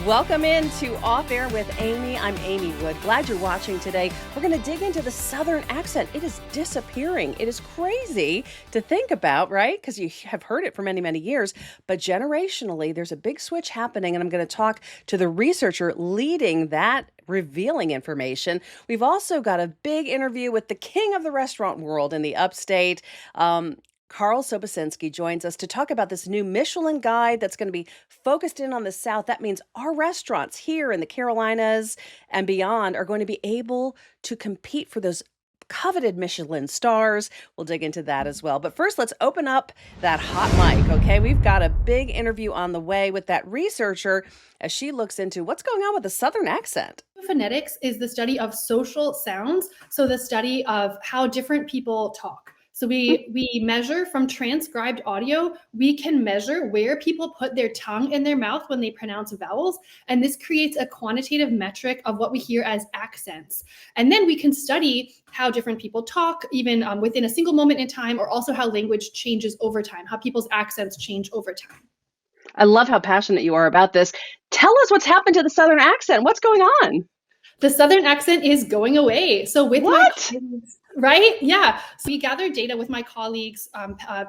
Welcome into Off Air with Amy. I'm Amy Wood. Glad you're watching today. We're going to dig into the Southern accent. It is disappearing. It is crazy to think about, right? Because you have heard it for many, many years. But generationally, there's a big switch happening. And I'm going to talk to the researcher leading that, revealing information. We've also got a big interview with the king of the restaurant world in the upstate. Carl Sobocinski joins us to talk about this new Michelin guide that's going to be focused in on the South. That means our restaurants here in the Carolinas and beyond are going to be able to compete for those coveted Michelin stars. We'll dig into that as well. But first, let's open up that hot mic, okay? We've got a big interview on the way with that researcher as she looks into what's going on with the Southern accent. Phonetics is the study of social sounds, so the study of how different people talk. So we measure from transcribed audio, we can measure where people put their tongue in their mouth when they pronounce vowels. And this creates a quantitative metric of what we hear as accents. And then we can study how different people talk, even within a single moment in time, or also how language changes over time, how people's accents change over time. I love how passionate you are about this. Tell us what's happened to the Southern accent. What's going on? The Southern accent is going away. So with my colleagues, right? Yeah. So we gathered data with my colleagues,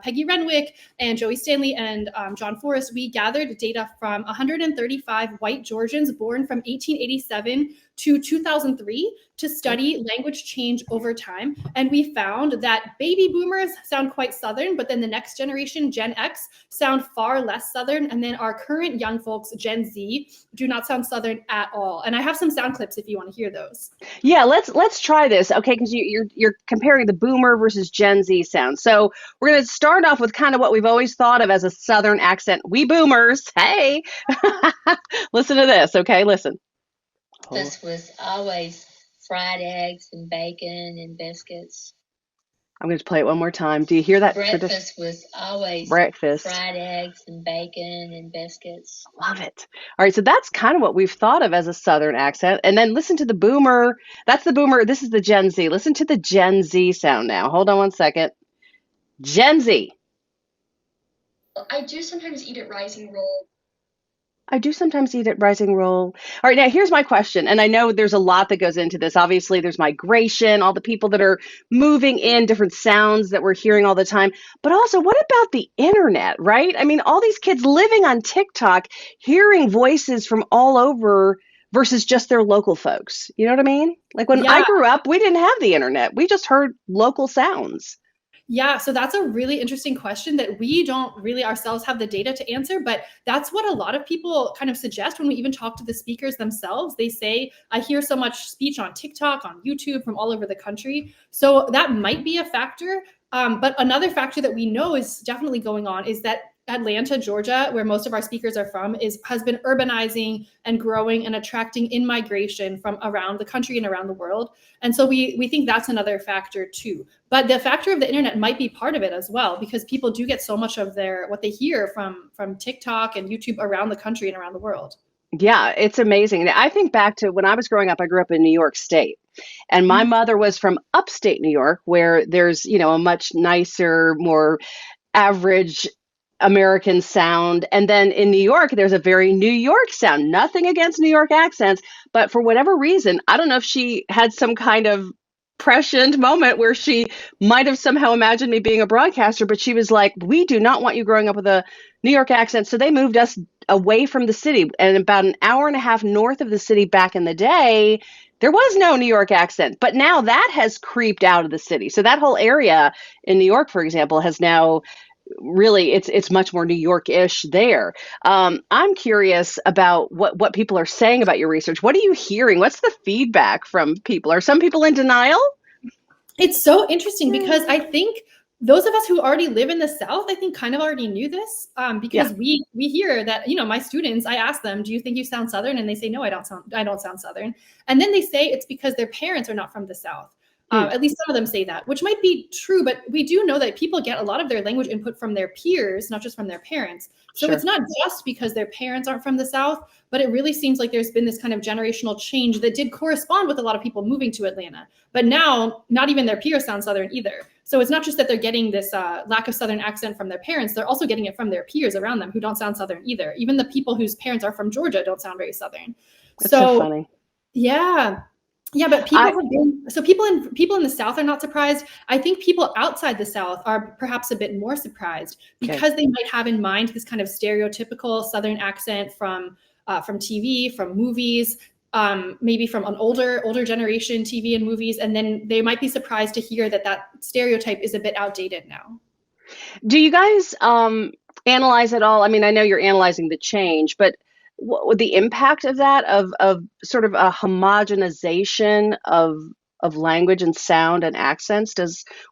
Peggy Renwick and Joey Stanley and John Forrest. We gathered data from 135 white Georgians born from 1887 to 2003 to study language change over time. And we found that baby boomers sound quite Southern, but then the next generation, Gen X, sound far less Southern. And then our current young folks, Gen Z, do not sound Southern at all. And I have some sound clips if you want to hear those. Yeah, let's try this, okay? Because you're comparing the boomer versus Gen Z sound. So we're going to start off with kind of what we've always thought of as a Southern accent. We boomers, hey, listen to this, okay? Listen. Breakfast was always fried eggs and bacon and biscuits. I'm going to play it one more time. Do you hear that? Breakfast was always breakfast, fried eggs and bacon and biscuits. Love it. All right, so that's kind of what we've thought of as a Southern accent. And then listen to the boomer. That's the boomer. This is the Gen Z. Listen to the Gen Z sound now. Hold on one second. Gen Z. I do sometimes eat at Rising Roll. I do sometimes eat at Rising Roll. All right, now here's my question. And I know there's a lot that goes into this. Obviously, there's migration, all the people that are moving in, different sounds that we're hearing all the time. But also, what about the internet, right? I mean, all these kids living on TikTok, hearing voices from all over versus just their local folks. You know what I mean? Like when I grew up, we didn't have the internet. We just heard local sounds. Yeah, so that's a really interesting question that we don't really ourselves have the data to answer, but that's what a lot of people kind of suggest when we even talk to the speakers themselves. They say, I hear so much speech on TikTok, on YouTube, from all over the country. So that might be a factor. But another factor that we know is definitely going on is that Atlanta, Georgia, where most of our speakers are from, has been urbanizing and growing and attracting in-migration from around the country and around the world. And so we think that's another factor too. But the factor of the internet might be part of it as well, because people do get so much of what they hear from TikTok and YouTube around the country and around the world. Yeah, it's amazing. I think back to when I was growing up, I grew up in New York State. And my mother was from upstate New York, where there's, a much nicer, more average American sound. And then in New York, there's a very New York sound. Nothing against New York accents, but for whatever reason, I don't know if she had some kind of prescient moment where she might have somehow imagined me being a broadcaster, but she was like, we do not want you growing up with a New York accent. So they moved us away from the city. And about an hour and a half north of the city back in the day, there was no New York accent, but now that has creeped out of the city. So that whole area in New York, for example, has now really, it's much more New York-ish there. I'm curious about what people are saying about your research. What are you hearing? What's the feedback from people? Are some people in denial? It's so interesting because I think those of us who already live in the South, I think kind of already knew this because we hear that, my students, I ask them, do you think you sound Southern? And they say, no, I don't sound Southern. And then they say it's because their parents are not from the South. At least some of them say that, which might be true, but we do know that people get a lot of their language input from their peers, not just from their parents. So It's not just because their parents aren't from the South, but it really seems like there's been this kind of generational change that did correspond with a lot of people moving to Atlanta. But now, not even their peers sound Southern either. So it's not just that they're getting this lack of Southern accent from their parents, they're also getting it from their peers around them who don't sound Southern either. Even the people whose parents are from Georgia don't sound very Southern. That's so So funny. yeah. Yeah, but people have been, so people in the South are not surprised. I think people outside the South are perhaps a bit more surprised because they might have in mind this kind of stereotypical Southern accent from TV, from movies, maybe from an older generation TV and movies, and then they might be surprised to hear that stereotype is a bit outdated now. Do you guys analyze at all? I mean, I know you're analyzing the change, but what would the impact of that of sort of a homogenization of language and sound and accents?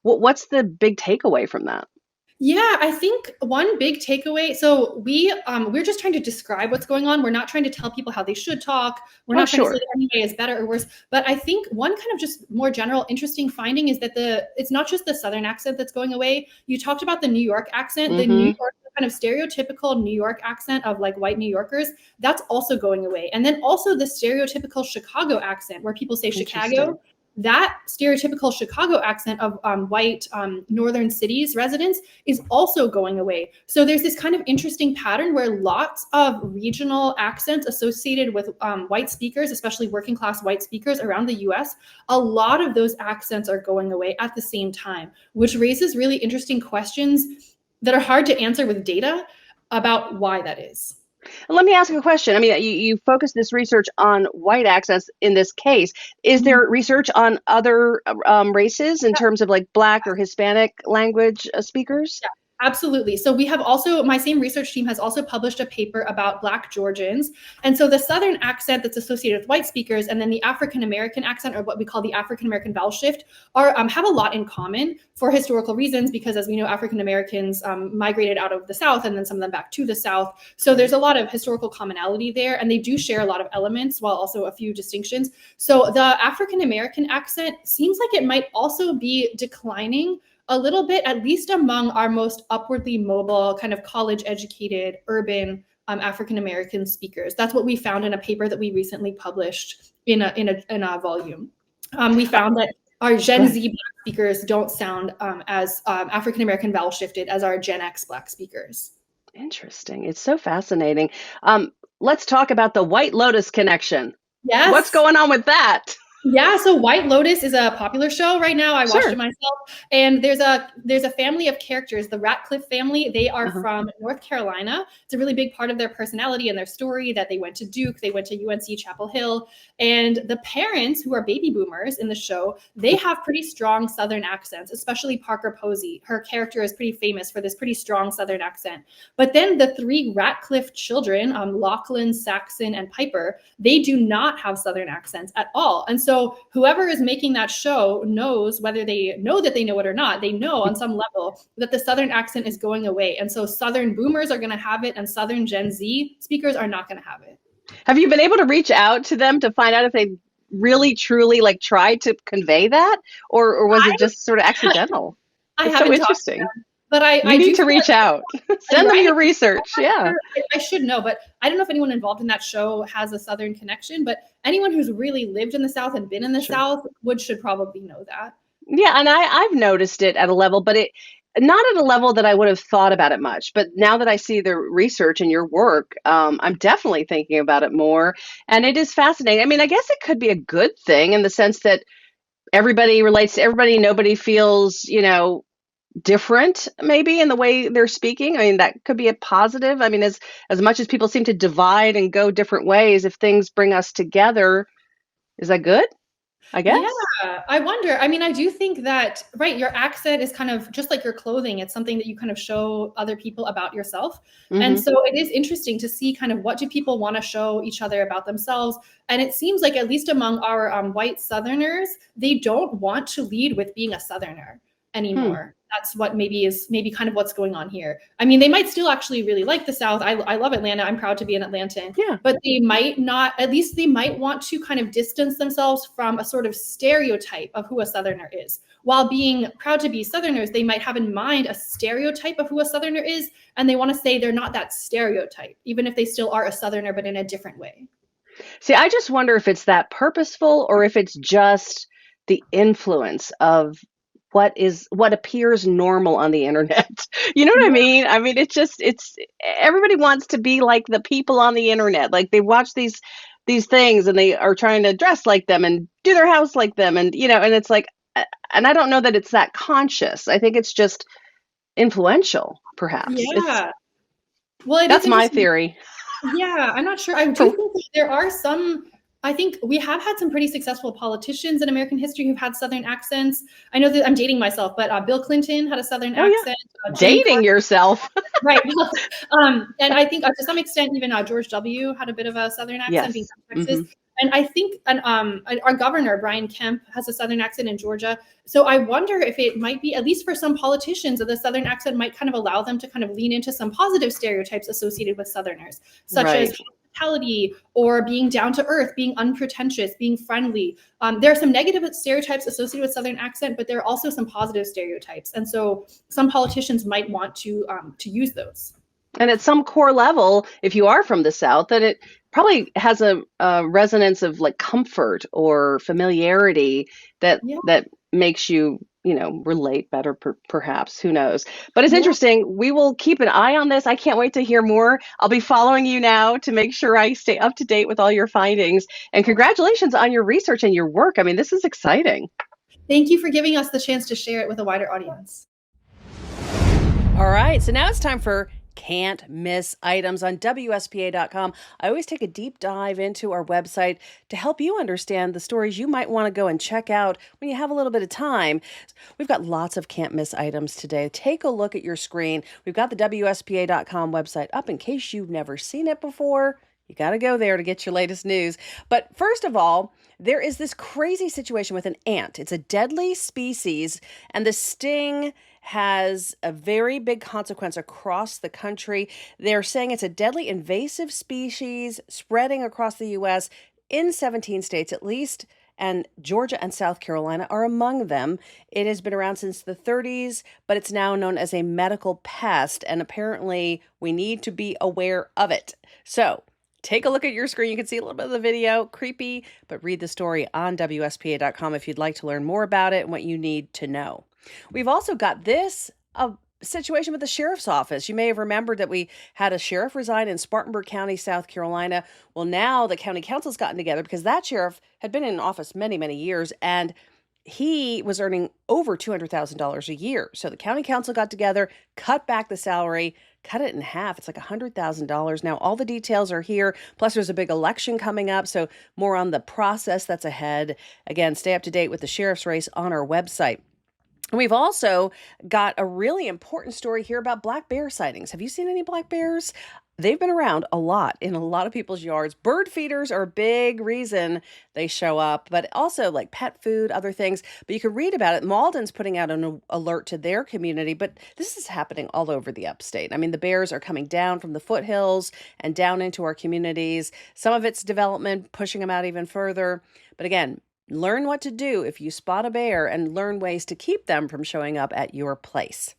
What's the big takeaway from that? Yeah, I think one big takeaway. So we're just trying to describe what's going on. We're not trying to tell people how they should talk. We're not trying to say that any way is better or worse. But I think one kind of just more general interesting finding is that it's not just the Southern accent that's going away. You talked about the New York accent, the New York kind of stereotypical New York accent of like white New Yorkers. That's also going away. And then also the stereotypical Chicago accent where people say Chicago. That stereotypical Chicago accent of white northern cities residents is also going away. So there's this kind of interesting pattern where lots of regional accents associated with white speakers, especially working class white speakers around the US, a lot of those accents are going away at the same time, which raises really interesting questions that are hard to answer with data about why that is. Let me ask you a question. I mean, you focus this research on white accents in this case. Is there research on other races in terms of like Black or Hispanic language speakers? Yeah. Absolutely. So we have also, my same research team has also published a paper about Black Georgians. And so the Southern accent that's associated with white speakers and then the African-American accent, or what we call the African-American vowel shift, have a lot in common for historical reasons, because as we know, African-Americans migrated out of the South and then some of them back to the South. So there's a lot of historical commonality there, and they do share a lot of elements while also a few distinctions. So the African-American accent seems like it might also be declining a little bit, at least among our most upwardly mobile, kind of college-educated, urban African-American speakers. That's what we found in a paper that we recently published in a volume. We found that our Gen Z Black speakers don't sound as African-American vowel shifted as our Gen X Black speakers. Interesting. It's so fascinating. Let's talk about the White Lotus connection. Yes. What's going on with that? Yeah, so White Lotus is a popular show right now. I watched it myself, and there's a family of characters, the Ratcliffe family. They are from North Carolina. It's a really big part of their personality and their story that they went to Duke, they went to UNC Chapel Hill, and the parents, who are baby boomers in the show, they have pretty strong Southern accents, especially Parker Posey. Her character is pretty famous for this pretty strong Southern accent. But then the three Ratcliffe children, Lachlan, Saxon, and Piper, they do not have Southern accents at all. And so whoever is making that show knows, whether they know that they know it or not, they know on some level that the Southern accent is going away. And so Southern boomers are going to have it and Southern Gen Z speakers are not going to have it. Have you been able to reach out to them to find out if they really, truly like tried to convey that? Or was it just sort of accidental? I It's haven't so talked interesting. to them. But I need do to reach out. Send them your research. Yeah. I should know, but I don't know if anyone involved in that show has a Southern connection, but anyone who's really lived in the South and been in the South should probably know that. Yeah, and I've noticed it at a level, but not at a level that I would have thought about it much. But now that I see the research and your work, I'm definitely thinking about it more. And it is fascinating. I mean, I guess it could be a good thing in the sense that everybody relates to everybody. Nobody feels, different maybe in the way they're speaking. I mean, that could be a positive. I mean, as much as people seem to divide and go different ways, if things bring us together, is that good? I guess. Yeah, I wonder. I mean, I do think that, right, your accent is kind of just like your clothing. It's something that you kind of show other people about yourself. And so it is interesting to see kind of what do people want to show each other about themselves. And it seems like, at least among our white Southerners, they don't want to lead with being a Southerner anymore. That's what maybe kind of what's going on here. I mean, they might still actually really like the South. I love Atlanta. I'm proud to be an Atlantan. Yeah. But they might not, at least they might want to kind of distance themselves from a sort of stereotype of who a Southerner is. While being proud to be Southerners, they might have in mind a stereotype of who a Southerner is, and they want to say they're not that stereotype, even if they still are a Southerner, but in a different way. See, I just wonder if it's that purposeful or if it's just the influence of what appears normal on the internet. You know what I Yeah. mean? I mean, it's everybody wants to be like the people on the internet. Like they watch these things and they are trying to dress like them and do their house like them, and and it's like, and I don't know that it's that conscious. I think it's just influential, perhaps. It's Yeah. Well, it is That's my interesting. theory. Yeah, I'm not sure. I do think that there are some. I think we have had some pretty successful politicians in American history who've had Southern accents. I know that I'm dating myself, but Bill Clinton had a Southern Oh yeah, accent. Jimmy dating Carter, yourself. right? And I think to some extent, even George W. had a bit of a Southern accent, being Yes. from Texas. And I think, our governor Brian Kemp has a Southern accent in Georgia. So I wonder if it might be, at least for some politicians, that the Southern accent might kind of allow them to kind of lean into some positive stereotypes associated with Southerners, such as Right. hospitality or being down to earth, being unpretentious, being friendly. There are some negative stereotypes associated with Southern accent, but there are also some positive stereotypes. And so some politicians might want to use those. And at some core level, if you are from the South, then it probably has a resonance of like comfort or familiarity Yeah. that makes you, relate better, perhaps. Who knows? But it's Yeah. interesting. We will keep an eye on this. I can't wait to hear more. I'll be following you now to make sure I stay up to date with all your findings. And congratulations on your research and your work. I mean, this is exciting. Thank you for giving us the chance to share it with a wider audience. All right, so now it's time for Can't Miss Items on WSPA.com. I always take a deep dive into our website to help you understand the stories you might want to go and check out when you have a little bit of time. We've got lots of Can't Miss Items today. Take a look at your screen. We've got the WSPA.com website up in case you've never seen it before. You got to go there to get your latest news. But first of all, there is this crazy situation with an ant. It's a deadly species, and the sting has a very big consequence across the country. They're saying it's a deadly invasive species spreading across the U.S. in 17 states at least, and Georgia and South Carolina are among them. It has been around since the 30s, but it's now known as a medical pest, and apparently we need to be aware of it. So, take a look at your screen. You can see a little bit of the video. Creepy, but read the story on WSPA.com if you'd like to learn more about it and what you need to know. We've also got this situation with the sheriff's office. You may have remembered that we had a sheriff resign in Spartanburg County, South Carolina. Well, now the county council's gotten together because that sheriff had been in office many, many years, and he was earning over $200,000 a year. So the county council got together, cut back the salary, cut it in half. It's like $100,000. Now, all the details are here. Plus, there's a big election coming up. So more on the process that's ahead. Again, stay up to date with the sheriff's race on our website. And we've also got a really important story here about black bear sightings. Have you seen any black bears? They've been around a lot in a lot of people's yards. Bird feeders are a big reason they show up, but also like pet food, other things. But you can read about it. Malden's putting out an alert to their community, but this is happening all over the upstate. I mean, the bears are coming down from the foothills and down into our communities. Some of it's development, pushing them out even further. But again, learn what to do if you spot a bear and learn ways to keep them from showing up at your place.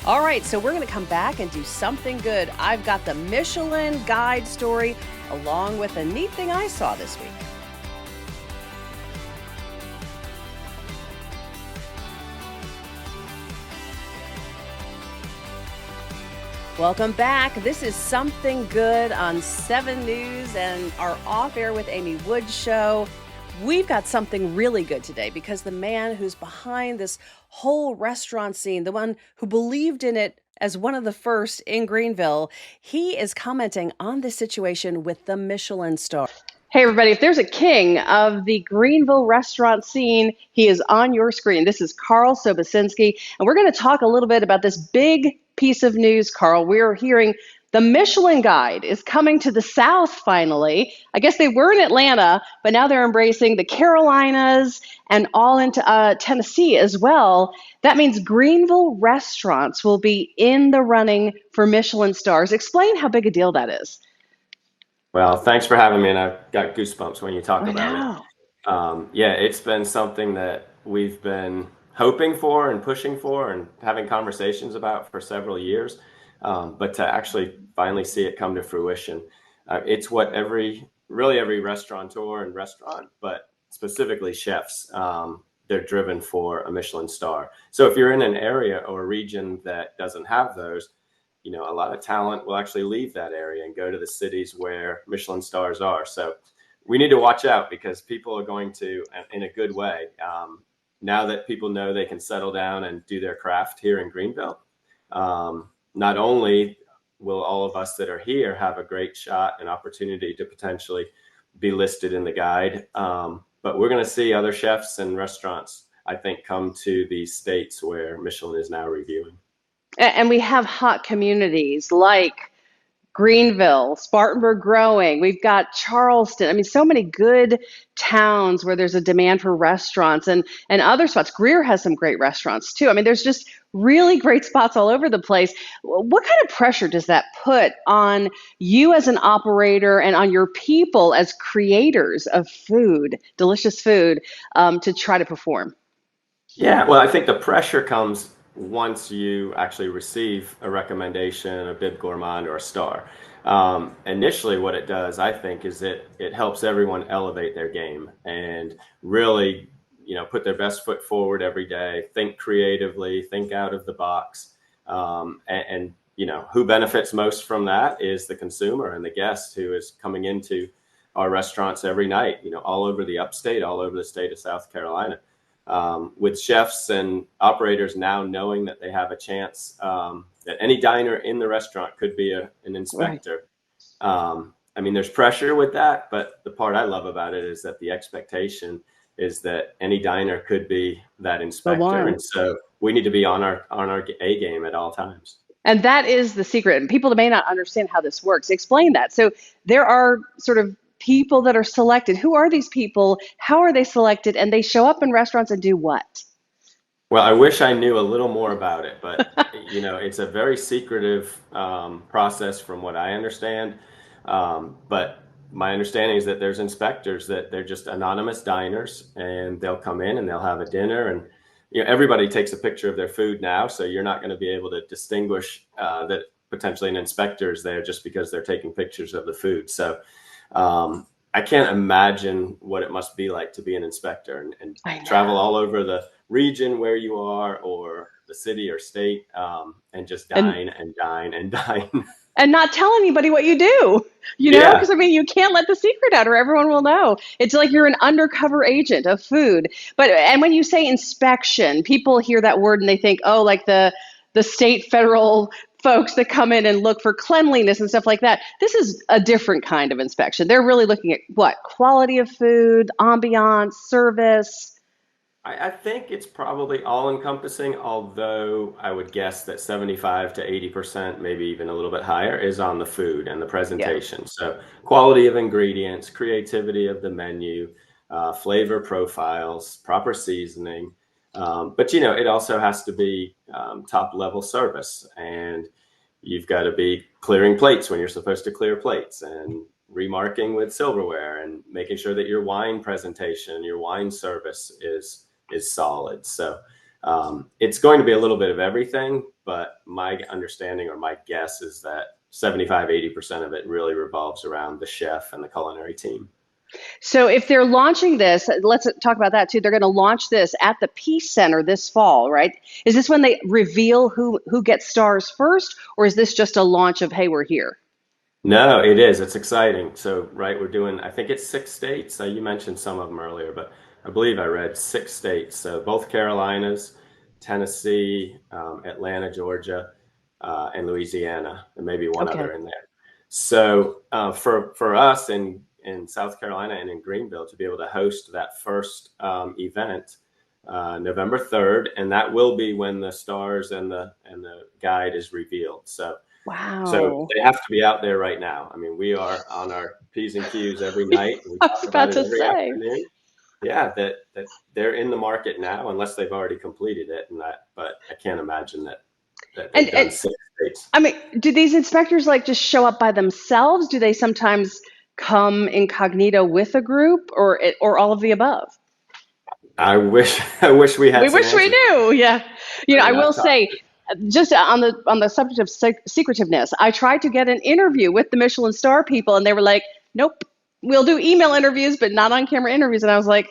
All right, so we're going to come back and do something good. I've got the Michelin guide story along with a neat thing I saw this week. Welcome back. This is Something Good on 7 News and our Off Air with Amy Woods show. We've got something really good today because the man who's behind this whole restaurant scene, the one who believed in it as one of the first in Greenville, he is commenting on this situation with the Michelin star. Hey, everybody, if there's a king of the Greenville restaurant scene, he is on your screen. This is Carl Sobocinski, and we're going to talk a little bit about this big piece of news, Carl. We're hearing the Michelin Guide is coming to the South finally. I guess they were in Atlanta, but now they're embracing the Carolinas and all into Tennessee as well. That means Greenville restaurants will be in the running for Michelin stars. Explain how big a deal that is. Well, thanks for having me, and I've got goosebumps when you talk I about know. it. Yeah, it's been something that we've been hoping for and pushing for and having conversations about for several years. But to actually finally see it come to fruition, it's what every restaurateur and restaurant, but specifically chefs, they're driven for a Michelin star. So if you're in an area or a region that doesn't have those, a lot of talent will actually leave that area and go to the cities where Michelin stars are. So we need to watch out, because people are going to, in a good way, now that people know they can settle down and do their craft here in Greenville, not only will all of us that are here have a great shot and opportunity to potentially be listed in the guide, but we're going to see other chefs and restaurants, I think, come to these states where Michelin is now reviewing. And we have hot communities like Greenville, Spartanburg growing. We've got Charleston. I mean, so many good towns where there's a demand for restaurants, and other spots. Greer has some great restaurants too. I mean, there's just really great spots all over the place. What kind of pressure does that put on you as an operator and on your people as creators of food, delicious food, to try to perform? Yeah, well, I think the pressure comes once you actually receive a recommendation, a bib gourmand, or a star. Initially, what it does, I think, is it helps everyone elevate their game and really, put their best foot forward every day, think creatively, think out of the box. And who benefits most from that is the consumer and the guest who is coming into our restaurants every night, all over the upstate, all over the state of South Carolina. With chefs and operators now knowing that they have a chance, that any diner in the restaurant could be an inspector. Right. I mean, there's pressure with that, but the part I love about it is that the expectation is that any diner could be that inspector. And so we need to be on our A game at all times. And that is the secret. And people that may not understand how this works, explain that. So there are sort of people that are selected. Who are these people? How are they selected? And they show up in restaurants and do what? Well, I wish I knew a little more about it, but it's a very secretive process from what I understand. But my understanding is that there's inspectors, that they're just anonymous diners, and they'll come in and they'll have a dinner, and everybody takes a picture of their food now, so you're not going to be able to distinguish that potentially an inspector is there just because they're taking pictures of the food. So I can't imagine what it must be like to be an inspector and travel all over the region where you are, or the city or state, and just dine and dine and dine. And not tell anybody what you do, because I mean, you can't let the secret out or everyone will know. It's like you're an undercover agent of food. And when you say inspection, people hear that word and they think, oh, like the state, federal folks that come in and look for cleanliness and stuff like that. This is a different kind of inspection. They're really looking at what? Quality of food, ambiance, service. I think it's probably all encompassing, although I would guess that 75 to 80%, maybe even a little bit higher, is on the food and the presentation. Yeah. So quality of ingredients, creativity of the menu, flavor profiles, proper seasoning. But, it also has to be top level service, and you've got to be clearing plates when you're supposed to clear plates, and remarking with silverware, and making sure that your wine presentation, your wine service is solid. So it's going to be a little bit of everything, but my understanding or my guess is that 75, 80% of it really revolves around the chef and the culinary team. So if they're launching this, let's talk about that too. They're going to launch this at the Peace Center this fall, right? Is this when they reveal who gets stars first, or is this just a launch of, hey, we're here? No, it is. It's exciting. So, right, we're doing, I think it's 6 states. You mentioned some of them earlier, but I believe I read 6 states. So both Carolinas, Tennessee, Atlanta, Georgia, and Louisiana, and maybe one other in there. So for us in South Carolina and in Greenville to be able to host that first event, November 3rd, and that will be when the stars and the guide is revealed. So wow. So they have to be out there right now. I mean, we are on our P's and Q's every night. I was about to say. Afternoon. Yeah, that they're in the market now, unless they've already completed it, but I can't imagine that they've done 6 states. I mean, do these inspectors just show up by themselves? Do they sometimes come incognito with a group, or all of the above? I wish we had. We wish we knew. Yeah, I will say, just on the subject of secretiveness, I tried to get an interview with the Michelin star people, and they were like, "Nope, we'll do email interviews, but not on camera interviews." And I was like,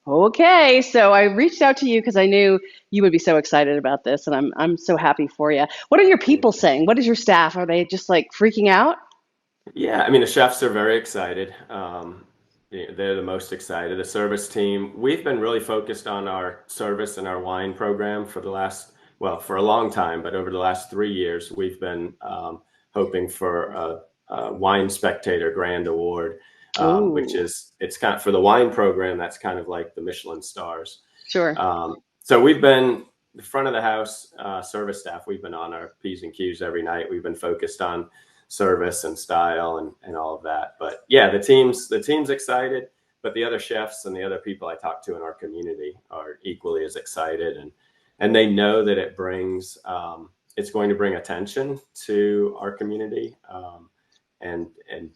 Okay, so I reached out to you because I knew you would be so excited about this, and I'm so happy for you. What are your people saying? What is your staff? Are they just like freaking out? Yeah, I mean, the chefs are very excited. They're the most excited. The service team, we've been really focused on our service and our wine program for the last, well, for a long time, but over the last 3 years, we've been hoping for a Wine Spectator Grand Award, which Oh, is, it's kind of for the wine program, that's kind of like the Michelin stars. sure. So we've been the front of the house service staff. We've been on our P's and Q's every night. We've been focused on service and style and all of that. But yeah, the team's excited, but the other chefs and the other people I talk to in our community are equally as excited, and they know that it's going to bring attention to our community. And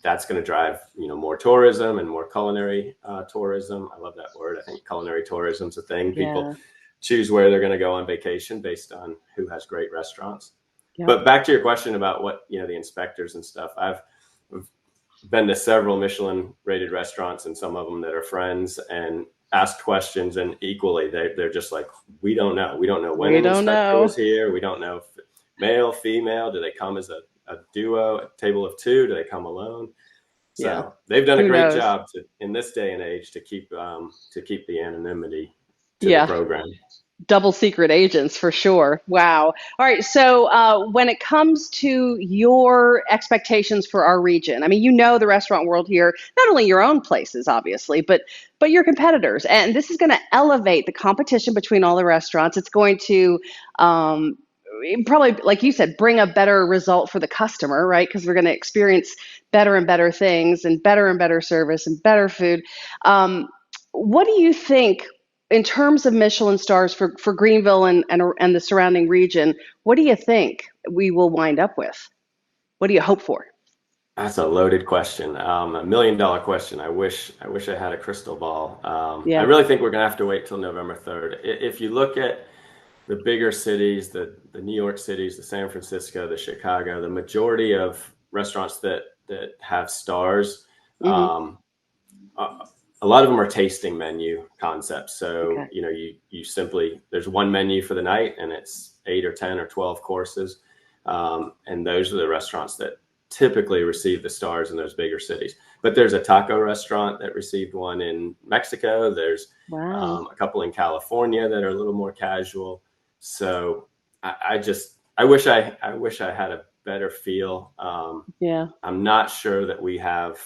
that's going to drive more tourism and more culinary tourism. I love that word. I think culinary tourism is a thing. People Yeah. choose where they're going to go on vacation based on who has great restaurants. Yeah. But back to your question about what the inspectors and stuff. I've been to several Michelin rated restaurants and some of them that are friends and asked questions, and equally they're just like, we don't know when We an don't inspector was know. here. We don't know if male, female, do they come as a duo, a table of two, do they come alone? Yeah. So they've done a Who great knows? job in this day and age to keep the anonymity to the Yeah. program. Double secret agents for sure. Wow. All right. So, when it comes to your expectations for our region, I mean, the restaurant world here, not only your own places, obviously, but your competitors, and this is going to elevate the competition between all the restaurants. It's going to um, probably, like you said, bring a better result for the customer, right? Because we're going to experience better and better things and better service and better food. Um, what do you think? In terms of Michelin stars for Greenville and the surrounding region, what do you think we will wind up with? What do you hope for? That's a loaded question, $1 million question. I wish I had a crystal ball. I Yeah. really think we're gonna have to wait till November 3rd. If you look at the bigger cities, the New York cities, the San Francisco, the Chicago, the majority of restaurants that have stars, Hmm. um, a lot of them are tasting menu concepts. So Okay. you simply, there's one menu for the night, and it's 8 or 10 or 12 courses, and those are the restaurants that typically receive the stars in those bigger cities. But there's a taco restaurant that received one in Mexico. There's Wow. a couple in California that are a little more casual. So I wish I had a better feel. Yeah. I'm not sure that we have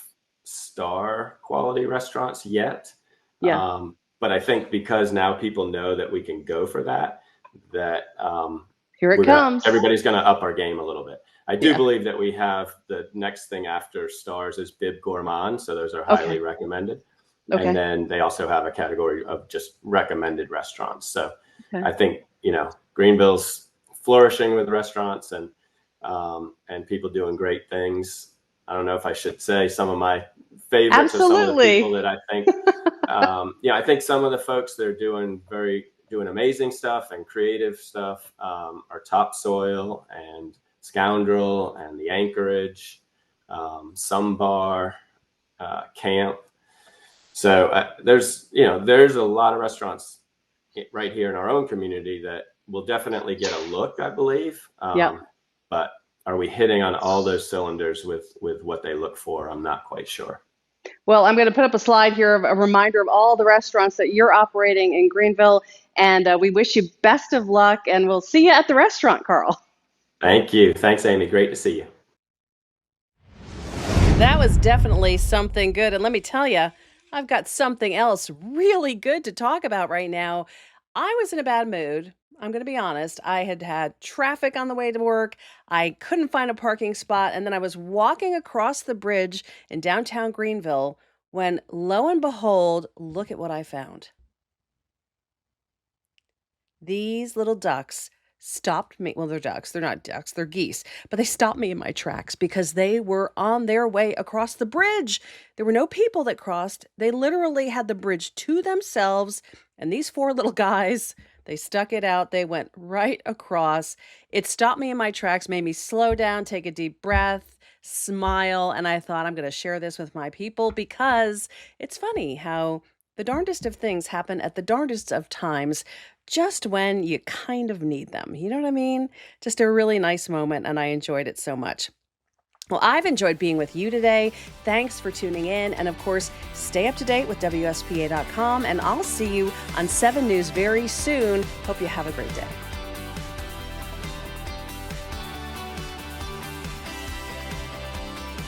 star quality restaurants yet. Yeah. But I think because now people know that we can go for that Here it comes. everybody's gonna up our game a little bit. I do Yeah. believe that we have the next thing after stars is Bib Gourmand, so those are highly Okay. recommended. And Okay. then they also have a category of just recommended restaurants. So Okay. I think Greenville's flourishing with restaurants and people doing great things. I don't know if I should say some of my favorites or some of the people Absolutely. that I think. I think some of the folks that are doing amazing stuff and creative stuff are Topsoil and Scoundrel and the Anchorage, Some Bar, Camp. So there's a lot of restaurants right here in our own community that will definitely get a look, I believe. Yeah. But are we hitting on all those cylinders with what they look for? I'm not quite sure. Well, I'm going to put up a slide here of a reminder of all the restaurants that you're operating in Greenville, and we wish you best of luck, and we'll see you at the restaurant, Carl. Thank you. Thanks, Amy. Great to see you. That was definitely something good. And let me tell you, I've got something else really good to talk about right now. I was in a bad mood. I'm going to be honest. I had had traffic on the way to work. I couldn't find a parking spot. And then I was walking across the bridge in downtown Greenville when, lo and behold, look at what I found. These little ducks stopped me. Well, they're ducks. They're not ducks. They're geese. But they stopped me in my tracks because they were on their way across the bridge. There were no people that crossed. They literally had the bridge to themselves. And these four little guys, they stuck it out. They went right across. It stopped me in my tracks, made me slow down, take a deep breath, smile. And I thought, I'm going to share this with my people because it's funny how The darndest of things happen at the darndest of times, just when you kind of need them. You know what I mean? Just a really nice moment, and I enjoyed it so much. Well, I've enjoyed being with you today. Thanks for tuning in. And of course, stay up to date with WSPA.com. And I'll see you on 7 News very soon. Hope you have a great day.